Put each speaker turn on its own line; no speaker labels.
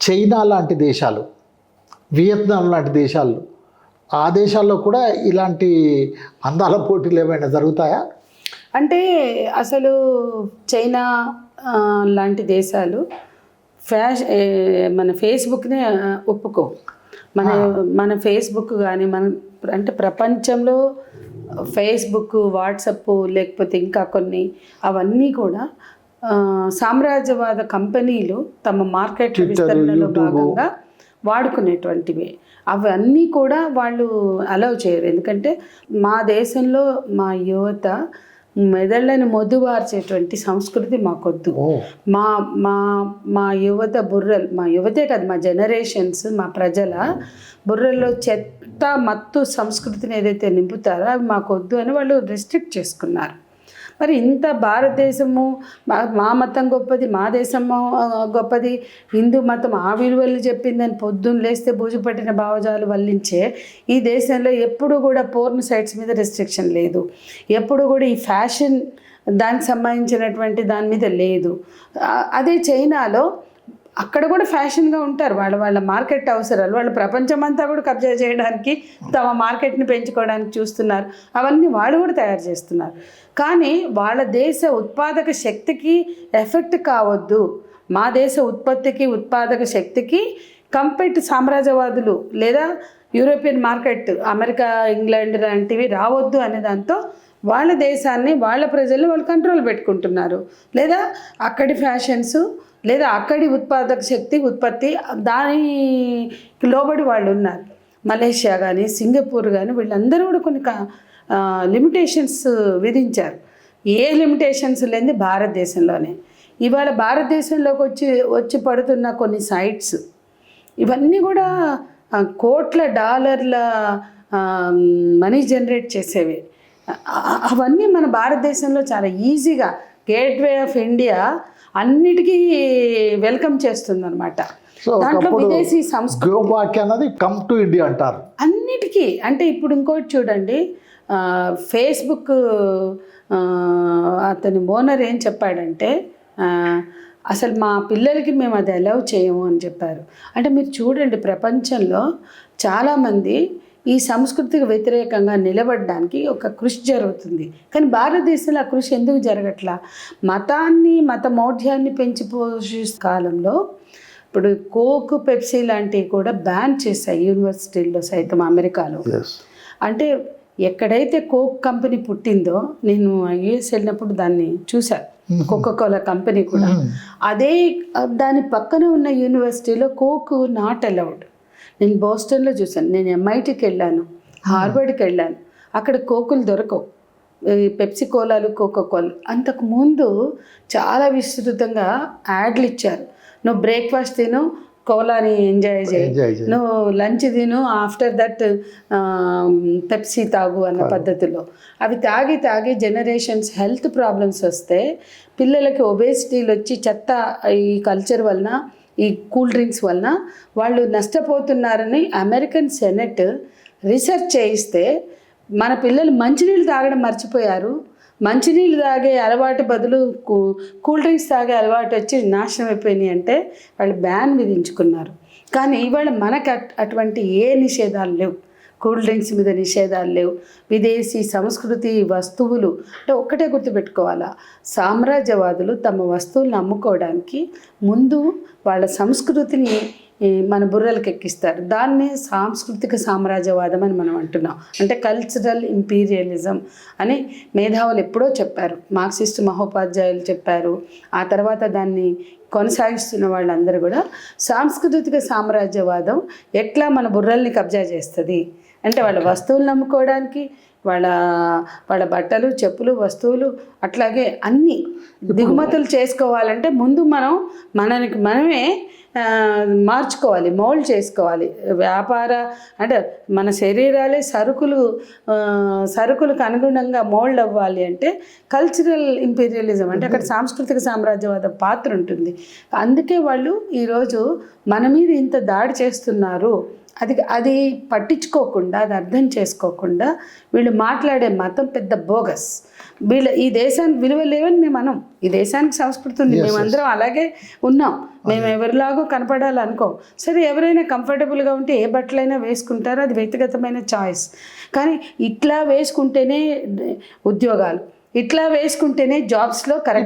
China లాంటి దేశాలు, Vietnam లాంటి దేశాలు, ఆ దేశాల్లో కూడా ఇలాంటి అందాల పోటీలు ఏమైనా జరుగుతాయా?
అంటే అసలు చైనా లాంటి దేశాలు మన ఫేస్బుక్నే ఒప్పుకో. మన ఫేస్బుక్ కానీ అంటే ప్రపంచంలో ఫేస్బుక్, వాట్సప్, లేకపోతే ఇంకా కొన్ని అవన్నీ కూడా సామ్రాజ్యవాద కంపెనీలు తమ మార్కెట్ విస్తరణలో భాగంగా వాడుకునేటువంటివి. అవన్నీ కూడా వాళ్ళు అలౌ చేయరు. ఎందుకంటే మా దేశంలో మా యువత మెదళ్ళని మొద్దుబార్చేటువంటి సంస్కృతి మాకొద్దు. మా మా మా యువత బుర్రలు, మా యువతే కాదు, మా జనరేషన్స్, మా ప్రజల బుర్రల్లో చెత్త మత్తు సంస్కృతిని ఏదైతే నింపుతారో అవి మాకొద్దు అని వాళ్ళు రెస్ట్రిక్ట్ చేసుకున్నారు. మరి ఇంత భారతదేశము మా మతం గొప్పది, మా దేశము గొప్పది, హిందూ మతం ఆ విలువలు చెప్పిందని పొద్దున్న లేస్తే బూజు పట్టిన భావజాలు వల్లించే ఈ దేశంలో ఎప్పుడు కూడా పోర్న్ సైట్స్ మీద రెస్ట్రిక్షన్ లేదు. ఎప్పుడు కూడా ఈ ఫ్యాషన్ దానికి సంబంధించినటువంటి దాని మీద లేదు. అదే చైనాలో అక్కడ కూడా ఫ్యాషన్గా ఉంటారు. వాళ్ళ మార్కెట్ అవసరాలు, వాళ్ళ ప్రపంచమంతా కూడా కబ్జా చేయడానికి, తమ మార్కెట్ని పెంచుకోవడానికి చూస్తున్నారు. అవన్నీ వాళ్ళు కూడా తయారు చేస్తున్నారు. కానీ వాళ్ళ దేశ ఉత్పాదక శక్తికి ఎఫెక్ట్ కావద్దు, మా దేశ ఉత్పత్తికి ఉత్పాదక శక్తికి సామ్రాజ్యవాదులు లేదా యూరోపియన్ మార్కెట్, అమెరికా, ఇంగ్లాండ్ లాంటివి రావద్దు అనే దాంతో వాళ్ళ దేశాన్ని, వాళ్ళ ప్రజలు వాళ్ళు కంట్రోల్ పెట్టుకుంటున్నారు. లేదా అక్కడి ఫ్యాషన్స్, లేదా అక్కడి ఉత్పాదక శక్తి, ఉత్పత్తి, దానికి లోబడి వాళ్ళు ఉన్నారు. మలేషియా కానీ, సింగపూర్ కానీ వీళ్ళందరూ కూడా కొన్ని లిమిటేషన్స్ విధించారు. ఏ లిమిటేషన్స్ లేని భారతదేశంలోనే. ఇవాళ భారతదేశంలోకి వచ్చి పడుతున్న కొన్ని సైట్స్ ఇవన్నీ కూడా కోట్ల డాలర్ల మనీ జనరేట్ చేసేవి. అవన్నీ మన భారతదేశంలో చాలా ఈజీగా గేట్వే ఆఫ్ ఇండియా అన్నిటికీ వెల్కమ్ చేస్తుంది అనమాట. దాంట్లో విదేశీ సంస్కృతి
అన్నది కమ్ టు ఇండియా అంటారు
అన్నిటికీ. అంటే ఇప్పుడు ఇంకోటి చూడండి, ఫేస్బుక్ అతని ఓనర్ ఏం చెప్పాడంటే, అసలు మా పిల్లలకి మేము అది అలౌ చేయము అని చెప్పారు. అంటే మీరు చూడండి, ప్రపంచంలో చాలామంది ఈ సంస్కృతికి వ్యతిరేకంగా నిలబడడానికి ఒక కృషి జరుగుతుంది. కానీ భారతదేశంలో ఆ కృషి ఎందుకు జరగట్లా? మత మౌఢ్యాన్ని పెంచి పోషిస్తున్న కాలంలో ఇప్పుడు కోక్, పెప్సీ లాంటివి కూడా బ్యాన్ చేశాయి యూనివర్సిటీల్లో సైతం, అమెరికాలో. అంటే ఎక్కడైతే కోక్ కంపెనీ పుట్టిందో, నేను యుఎస్ వెళ్ళినప్పుడు దాన్ని చూశాను, కోకోకోలా కంపెనీ కూడా. అదే దాని పక్కన ఉన్న యూనివర్సిటీలో కోక్ నాట్ అలౌడ్. నేను బోస్టన్లో చూశాను, నేను ఎంఐటీకి వెళ్ళాను, హార్వర్డ్కి వెళ్ళాను, అక్కడ కోకులు దొరకవు, పెప్సీ కోలాలు, కోకోకోలా. అంతకుముందు చాలా విస్తృతంగా యాడ్లు ఇచ్చారు. నువ్వు బ్రేక్ఫాస్ట్ తిను, కోలాని ఎంజాయ్ చేయి, నువ్వు లంచ్ తిను, ఆఫ్టర్ దట్ పెప్సీ తాగు అన్న పద్ధతిలో. అవి తాగి జనరేషన్స్ హెల్త్ ప్రాబ్లమ్స్ వస్తే, పిల్లలకి ఒబేసిటీలు వచ్చి, చెత్త ఈ కల్చర్ వలన, ఈ కూల్ డ్రింక్స్ వలన వాళ్ళు నష్టపోతున్నారని అమెరికన్ సెనెట్ రీసెర్చ్ చేయిస్తే, మన పిల్లలు మంచినీళ్ళు తాగడం మర్చిపోయారు, మంచినీళ్ళు తాగే అలవాటు బదులు కూల్ డ్రింక్స్ తాగే అలవాటు వచ్చి నాశనం అయిపోయినాయి అంటే వాళ్ళు బ్యాన్ విధించుకున్నారు. కానీ ఇవాళ మనకు అటువంటి ఏ నిషేధాలు లేవు. కూల్ డ్రింక్స్ మీద నిషేధాలు లేవు. విదేశీ సంస్కృతి వస్తువులు అంటే ఒక్కటే గుర్తుపెట్టుకోవాలా, సామ్రాజ్యవాదులు తమ వస్తువులను అమ్ముకోవడానికి ముందు వాళ్ళ సంస్కృతిని మన బుర్రలకు ఎక్కిస్తారు. దాన్నే సాంస్కృతిక సామ్రాజ్యవాదం అని మనం అంటున్నాం. అంటే కల్చరల్ ఇంపీరియలిజం అని మేధావులు ఎప్పుడో చెప్పారు, మార్క్సిస్ట్ మహోపాధ్యాయులు చెప్పారు. ఆ తర్వాత దాన్ని కొనసాగిస్తున్న వాళ్ళందరూ కూడా సాంస్కృతిక సామ్రాజ్యవాదం ఎట్లా మన బుర్రల్ని కబ్జా చేస్తుంది అంటే, వాళ్ళ వస్తువులను అమ్ముకోవడానికి, వాళ్ళ బట్టలు, చెప్పులు, వస్తువులు, అట్లాగే అన్నీ దిగుమతులు చేసుకోవాలంటే ముందు మనమే మార్చుకోవాలి, మౌల్డ్ చేసుకోవాలి. అంటే మన శరీరాలే సరుకులకు అనుగుణంగా మౌల్డ్ అవ్వాలి అంటే కల్చరల్ ఇంపీరియలిజం అంటే అక్కడ సాంస్కృతిక సామ్రాజ్యవాద పాత్ర ఉంటుంది. అందుకే వాళ్ళు ఈరోజు మన మీద ఇంత దాడి చేస్తున్నారు అది అది పట్టించుకోకుండా, అది అర్థం చేసుకోకుండా వీళ్ళు మాట్లాడే మతం పెద్ద బోగస్. ఈ దేశానికి విలువ లేవని మేము అనం. ఈ దేశానికి సంస్కృతి ఉంది, మేమందరం అలాగే ఉన్నాం, మేము ఎవరిలాగో కనపడాలనుకో. సరే, ఎవరైనా కంఫర్టబుల్గా ఉంటే ఏ బట్టలైనా వేసుకుంటారో, అది వ్యక్తిగతమైన చాయిస్. కానీ ఇట్లా వేసుకుంటేనే ఉద్యోగాలు, ఇట్లా వేసుకుంటేనే జాబ్స్లో కరెక్ట్